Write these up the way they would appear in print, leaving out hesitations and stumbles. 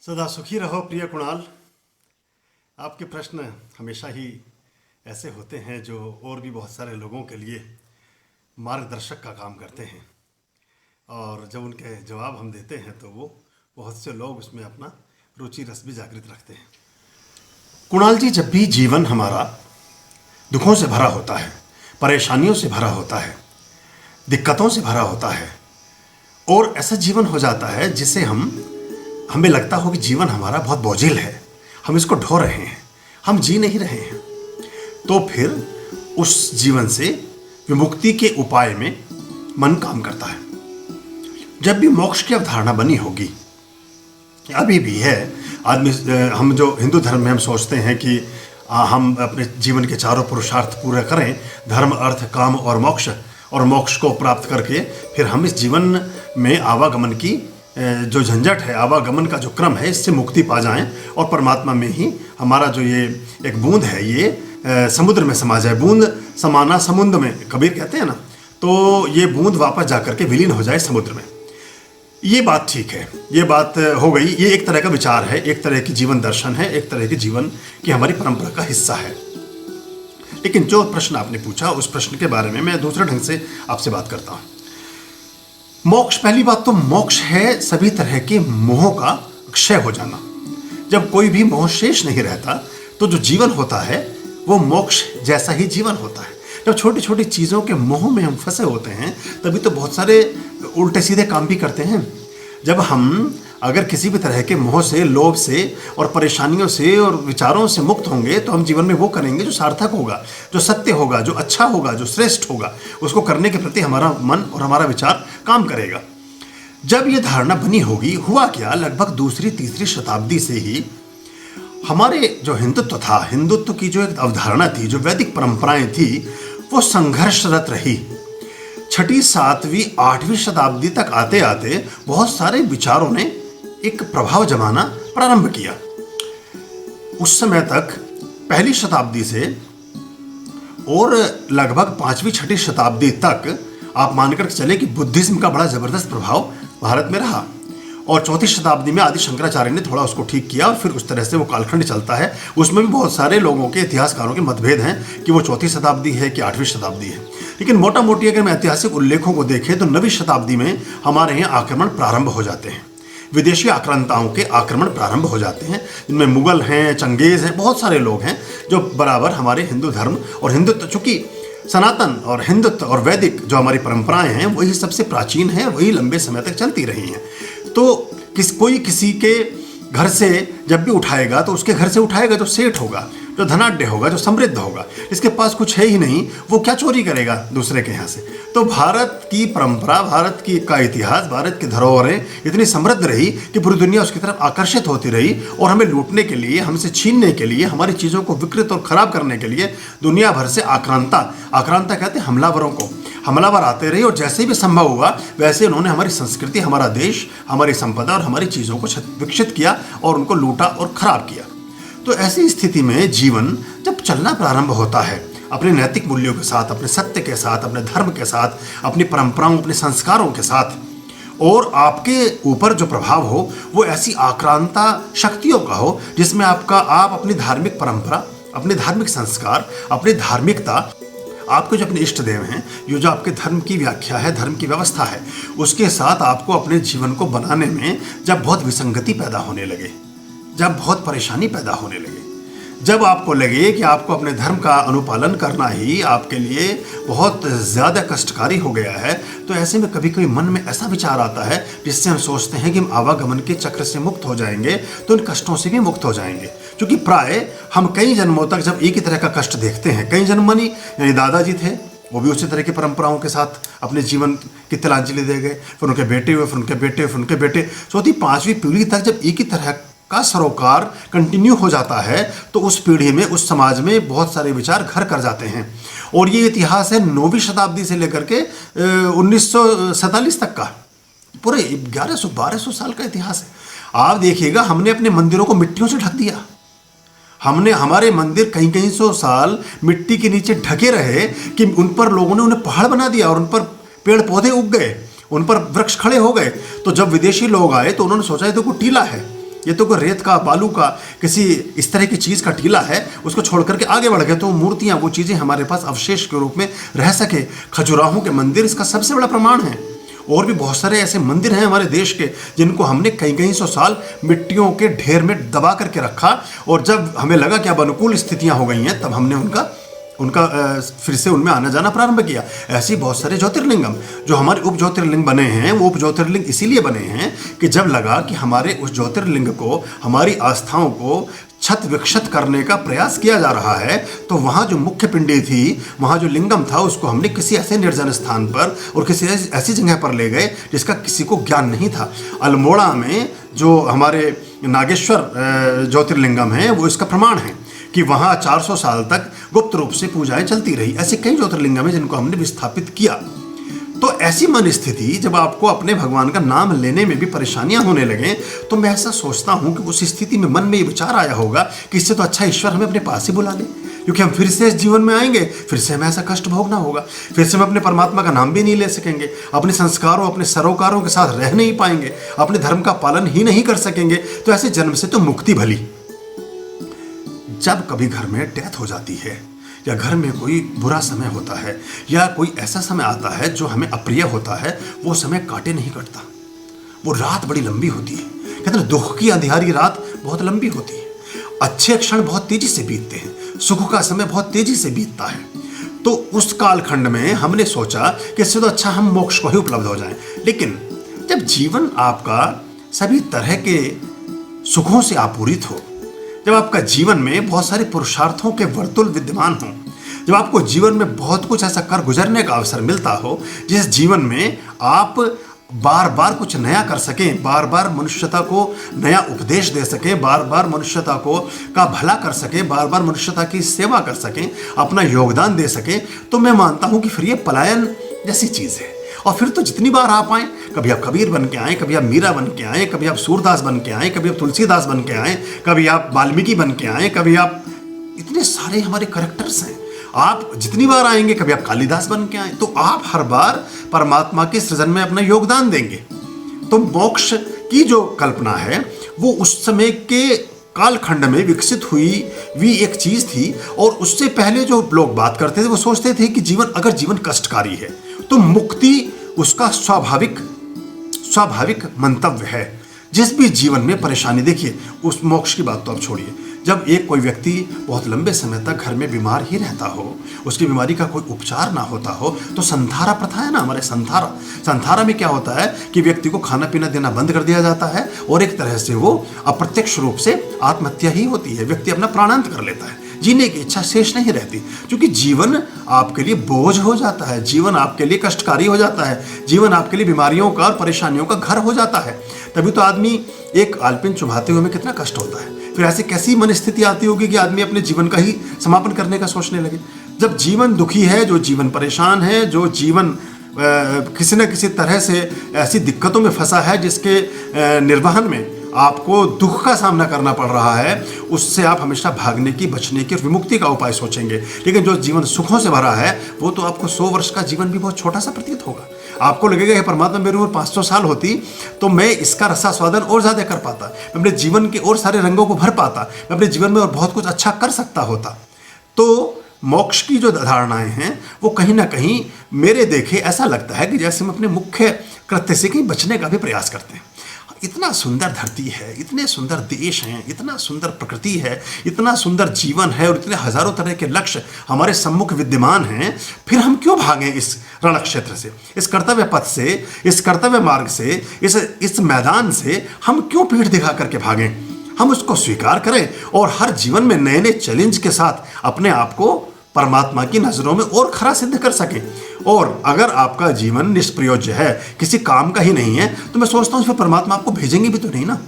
सदा सुखी रहो प्रिय कुणाल। आपके प्रश्न हमेशा ही ऐसे होते हैं जो और भी बहुत सारे लोगों के लिए मार्गदर्शक का काम करते हैं, और जब उनके जवाब हम देते हैं तो वो बहुत से लोग उसमें अपना रुचि रस भी जागृत रखते हैं। कुणाल जी, जब भी जीवन हमारा दुखों से भरा होता है, परेशानियों से भरा होता है, दिक्कतों से भरा होता है, और ऐसा जीवन हो जाता है जिसे हमें लगता हो कि जीवन हमारा बहुत बोझिल है, हम इसको ढो रहे हैं, हम जी नहीं रहे हैं, तो फिर उस जीवन से विमुक्ति के उपाय में मन काम करता है। जब भी मोक्ष की अवधारणा बनी होगी, अभी भी है आदमी, हम जो हिंदू धर्म में हम सोचते हैं कि हम अपने जीवन के चारों पुरुषार्थ पूरे करें, धर्म, अर्थ, काम और मोक्ष को प्राप्त करके फिर हम इस जीवन में आवागमन की जो झंझट है, आवागमन का जो क्रम है, इससे मुक्ति पा जाएं और परमात्मा में ही हमारा जो ये एक बूंद है ये समुद्र में समा जाए। बूंद समाना समुद्र में, कबीर कहते हैं ना, तो ये बूंद वापस जा करके विलीन हो जाए समुद्र में। ये बात ठीक है, ये बात हो गई। ये एक तरह का विचार है, एक तरह की जीवन दर्शन है, एक तरह के जीवन की हमारी परंपरा का हिस्सा है। लेकिन जो प्रश्न आपने पूछा, उस प्रश्न के बारे में मैं दूसरे ढंग से आपसे बात करता हूँ। मोक्ष, पहली बात तो मोक्ष है सभी तरह के मोहों का क्षय हो जाना। जब कोई भी मोह शेष नहीं रहता तो जो जीवन होता है वो मोक्ष जैसा ही जीवन होता है। जब छोटी छोटी चीज़ों के मोह में हम फंसे होते हैं तभी तो बहुत सारे उल्टे सीधे काम भी करते हैं। जब हम अगर किसी भी तरह के मोह से, लोभ से और परेशानियों से और विचारों से मुक्त होंगे तो हम जीवन में वो करेंगे जो सार्थक होगा, जो सत्य होगा, जो अच्छा होगा, जो श्रेष्ठ होगा। उसको करने के प्रति हमारा मन और हमारा विचार काम करेगा। जब ये धारणा बनी होगी, हुआ क्या, लगभग दूसरी तीसरी शताब्दी से ही हमारे जो हिंदुत्व था, हिंदुत्व की जो एक अवधारणा थी, जो वैदिक परंपराएं थी, वो संघर्षरत रही। 6वीं, 7वीं, 8वीं शताब्दी तक आते आते बहुत सारे विचारों ने एक प्रभाव जमाना प्रारंभ किया। उस समय तक पहली शताब्दी से और लगभग 5वीं 6वीं शताब्दी तक आप मानकर चले कि बुद्धिज्म का बड़ा जबरदस्त प्रभाव भारत में रहा, और 4वीं शताब्दी में आदि शंकराचार्य ने थोड़ा उसको ठीक किया और फिर उस तरह से वो कालखंड चलता है। उसमें भी बहुत सारे लोगों के, इतिहासकारों के मतभेद हैं कि वो 4वीं शताब्दी है कि 8वीं शताब्दी है। लेकिन मोटा मोटी अगर हम ऐतिहासिक उल्लेखों को देखें तो 9वीं शताब्दी में हमारे यहाँ आक्रमण प्रारंभ हो जाते हैं, विदेशी आक्रांताओं के आक्रमण प्रारंभ हो जाते हैं, जिनमें मुगल हैं, चंगेज हैं, बहुत सारे लोग हैं जो बराबर हमारे हिंदू धर्म और हिंदुत्व, चूँकि सनातन और हिंदुत्व और वैदिक जो हमारी परंपराएं हैं वही सबसे प्राचीन हैं, वही लंबे समय तक चलती रही हैं। तो कोई किसी के घर से जब भी उठाएगा तो उसके घर से उठाएगा जो सेठ होगा, जो धनाढ्य होगा, जो समृद्ध होगा। इसके पास कुछ है ही नहीं, वो क्या चोरी करेगा दूसरे के यहाँ से। तो भारत की परंपरा, भारत की का इतिहास, भारत की धरोहरें इतनी समृद्ध रही कि पूरी दुनिया उसकी तरफ आकर्षित होती रही, और हमें लूटने के लिए, हमसे छीनने के लिए, हमारी चीज़ों को विकृत और खराब करने के लिए दुनिया भर से आक्रांता कहते हैं हमलावरों को, हमलावर आते रहे, और जैसे भी संभव हुआ वैसे उन्होंने हमारी संस्कृति, हमारा देश, हमारी संपदा और हमारी चीज़ों को विकसित किया और उनको लूटा और खराब किया। तो ऐसी स्थिति में जीवन जब चलना प्रारंभ होता है अपने नैतिक मूल्यों के साथ, अपने सत्य के साथ, अपने धर्म के साथ, अपनी परंपराओं, अपने संस्कारों के साथ, और आपके ऊपर जो प्रभाव हो वो ऐसी आक्रांता शक्तियों का हो जिसमें आप अपनी धार्मिक परंपरा, अपने धार्मिक संस्कार, अपनी धार्मिकता, आपके जो अपने इष्ट देव हैं, ये जो आपके धर्म की व्याख्या है, धर्म की व्यवस्था है, उसके साथ आपको अपने जीवन को बनाने में जब बहुत विसंगति पैदा होने लगे, जब बहुत परेशानी पैदा होने लगे, जब आपको लगे कि आपको अपने धर्म का अनुपालन करना ही आपके लिए बहुत ज़्यादा कष्टकारी हो गया है, तो ऐसे में कभी कभी मन में ऐसा विचार आता है जिससे हम सोचते हैं कि हम आवागमन के चक्र से मुक्त हो जाएंगे, तो इन कष्टों से भी मुक्त हो जाएंगे। क्योंकि प्राय हम कई जन्मों तक जब एक ही तरह का कष्ट देखते हैं, कई जन्म यानी दादाजी थे, वो भी उसी तरह की परंपराओं के साथ अपने जीवन की तिलांजलि दे गए, फिर उनके बेटे हुए, फिर उनके बेटे, फिर उनके बेटे, 4वीं 5वीं पीढ़ी तक जब एक ही तरह का सरोकार कंटिन्यू हो जाता है तो उस पीढ़ी में, उस समाज में बहुत सारे विचार घर कर जाते हैं। और ये इतिहास है 9वीं शताब्दी से लेकर के 1947 तक का, पूरे 1100-1200 साल का इतिहास है। आप देखिएगा, हमने अपने मंदिरों को मिट्टियों से ढक दिया, हमारे मंदिर कहीं कहीं 100 साल मिट्टी के नीचे ढके रहे कि उन पर लोगों ने उन्हें पहाड़ बना दिया और उन पर पेड़ पौधे उग गए, उन पर वृक्ष खड़े हो गए। तो जब विदेशी लोग आए तो उन्होंने सोचा ये तो कोई टीला है, ये तो कोई रेत का, बालू का, किसी इस तरह की चीज़ का टीला है, उसको छोड़ करके आगे बढ़ गए तो मूर्तियाँ, वो चीज़ें हमारे पास अवशेष के रूप में रह सके। खजुराहों के मंदिर इसका सबसे बड़ा प्रमाण है। और भी बहुत सारे ऐसे मंदिर हैं हमारे देश के जिनको हमने कई कई सौ साल मिट्टियों के ढेर में दबा करके रखा, और जब हमें लगा कि अब अनुकूल स्थितियाँ हो गई हैं तब हमने उनका फिर से उनमें आना जाना प्रारंभ किया। ऐसे ही बहुत सारे ज्योतिर्लिंगम जो हमारे उप ज्योतिर्लिंग बने हैं, वो उप ज्योतिर्लिंग इसीलिए बने हैं कि जब लगा कि हमारे उस ज्योतिर्लिंग को, हमारी आस्थाओं को छत विक्षत करने का प्रयास किया जा रहा है, तो वहाँ जो मुख्य पिंडी थी, वहाँ जो लिंगम था, उसको हमने किसी ऐसे निर्जन स्थान पर और किसी ऐसी जगह पर ले गए जिसका किसी को ज्ञान नहीं था। अल्मोड़ा में जो हमारे नागेश्वर ज्योतिर्लिंगम है, वो इसका प्रमाण है कि वहाँ 400 साल तक गुप्त रूप से पूजाएं चलती रही। ऐसे कई ज्योतिर्लिंगम हैं जिनको हमने विस्थापित किया। तो ऐसी मन स्थिति जब आपको अपने भगवान का नाम लेने में भी परेशानियां होने लगे, तो मैं ऐसा सोचता हूं कि उस स्थिति में मन में ये विचार आया होगा कि इससे तो अच्छा ईश्वर हमें अपने पास ही बुला ले, क्योंकि हम फिर से इस जीवन में आएंगे, फिर से हमें ऐसा कष्ट भोगना होगा, फिर से हम अपने परमात्मा का नाम भी नहीं ले सकेंगे, अपने संस्कारों, अपने सरोकारों के साथ रह नहीं पाएंगे, अपने धर्म का पालन ही नहीं कर सकेंगे। तो ऐसे जन्म से तो मुक्ति भली। जब कभी घर में डेथ हो जाती है, या घर में कोई बुरा समय होता है, या कोई ऐसा समय आता है जो हमें अप्रिय होता है, वो समय काटे नहीं कटता, वो रात बड़ी लंबी होती है। कहते हैं दुख की अंधियारी रात बहुत लंबी होती है। अच्छे क्षण बहुत तेजी से बीतते हैं, सुख का समय बहुत तेजी से बीतता है। तो उस कालखंड में हमने सोचा कि इससे तो अच्छा हम मोक्ष को ही उपलब्ध हो जाएं। लेकिन जब जीवन आपका सभी तरह के सुखों से आपूरित हो, जब आपका जीवन में बहुत सारे पुरुषार्थों के वर्तुल विद्यमान हों, जब आपको जीवन में बहुत कुछ ऐसा कर गुजरने का अवसर मिलता हो जिस जीवन में आप बार बार कुछ नया कर सकें, बार बार मनुष्यता को नया उपदेश दे सकें, बार बार मनुष्यता का भला कर सकें, बार बार मनुष्यता की सेवा कर सकें, अपना योगदान दे सकें, तो मैं मानता हूं कि फिर ये पलायन जैसी चीज़ है। और फिर तो जितनी बार आप आएँ, कभी आप कबीर बन के आएँ, कभी आप मीरा बन के आएँ, कभी आप सूरदास बन के आएँ, कभी आप तुलसीदास बन के आएँ, कभी आप वाल्मीकि बन के आएँ, कभी आप, इतने सारे हमारे करैक्टर्स हैं। आप जितनी बार आएंगे, कभी आप कालिदास बन के आए, तो आप हर बार परमात्मा के सृजन में अपना योगदान देंगे। तो मोक्ष की जो कल्पना है वो उस समय के कालखंड में विकसित हुई एक चीज थी। और उससे पहले जो लोग बात करते थे वो सोचते थे कि अगर जीवन कष्टकारी है तो मुक्ति उसका स्वाभाविक मंतव्य है। जिस भी जीवन में परेशानी, देखिए उस मोक्ष की बात तो आप छोड़िए, जब एक कोई व्यक्ति बहुत लंबे समय तक घर में बीमार ही रहता हो, उसकी बीमारी का कोई उपचार ना होता हो, तो संधारा प्रथा है ना हमारे, संधारा में क्या होता है कि व्यक्ति को खाना पीना देना बंद कर दिया जाता है और एक तरह से वो अप्रत्यक्ष रूप से आत्महत्या ही होती है, व्यक्ति अपना प्राणांत कर लेता है, जीने की इच्छा शेष नहीं रहती, क्योंकि जीवन आपके लिए बोझ हो जाता है, जीवन आपके लिए कष्टकारी हो जाता है, जीवन आपके लिए बीमारियों का और परेशानियों का घर हो जाता है। तभी तो आदमी एक आलपिन चुभाते हुए में कितना कष्ट होता है। फिर ऐसी कैसी मनस्थिति आती होगी कि आदमी अपने जीवन का ही समापन करने का सोचने लगे। जब जीवन दुखी है, जो जीवन परेशान है, जो जीवन किसी न किसी तरह से ऐसी दिक्कतों में फंसा है जिसके निर्वहन में आपको दुख का सामना करना पड़ रहा है, उससे आप हमेशा भागने की, बचने की और विमुक्ति का उपाय सोचेंगे। लेकिन जो जीवन सुखों से भरा है वो तो आपको 100 वर्ष का जीवन भी बहुत छोटा सा प्रतीत होगा। आपको लगेगा कि परमात्मा मेरी उम्र 500 साल होती तो मैं इसका रसास्वादन और ज़्यादा कर पाता, मैं अपने जीवन के और सारे रंगों को भर पाता, मैं अपने जीवन में और बहुत कुछ अच्छा कर सकता होता। तो मोक्ष की जो धारणाएं हैं वो कहीं ना कहीं मेरे देखे ऐसा लगता है कि जैसे हम अपने मुख्य कृत्य से कहीं बचने का भी प्रयास करते हैं। इतना सुंदर धरती है, इतने सुंदर देश हैं, इतना सुंदर प्रकृति है, इतना सुंदर जीवन है और इतने हजारों तरह के लक्ष्य हमारे सम्मुख विद्यमान हैं, फिर हम क्यों भागें इस रण क्षेत्र से, इस कर्तव्य पथ से, इस कर्तव्य मार्ग से, इस मैदान से हम क्यों पीठ दिखा करके भागें। हम उसको स्वीकार करें और हर जीवन में नए नए चैलेंज के साथ अपने आप को परमात्मा की नजरों में और खरा सिद्ध कर सकें। और अगर आपका जीवन निष्प्रयोज्य है, किसी काम का ही नहीं है, तो मैं सोचता हूँ इसमें परमात्मा आपको भेजेंगे भी तो नहीं ना।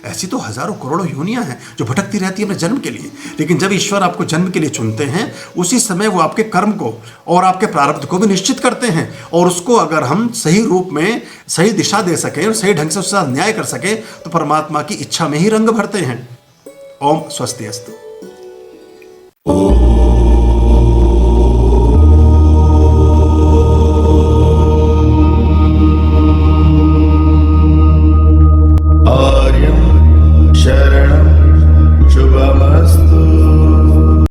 ऐसी तो हजारों करोड़ों योनियां हैं जो भटकती रहती है अपने जन्म के लिए, लेकिन जब ईश्वर आपको जन्म के लिए चुनते हैं उसी समय वो आपके कर्म को और आपके प्रारब्ध को भी निश्चित करते हैं। और उसको अगर हम सही रूप में सही दिशा दे सकें और सही ढंग से उसके साथ न्याय कर सकें तो परमात्मा की इच्छा में ही रंग भरते हैं। ओम स्वस्ति अस्तु।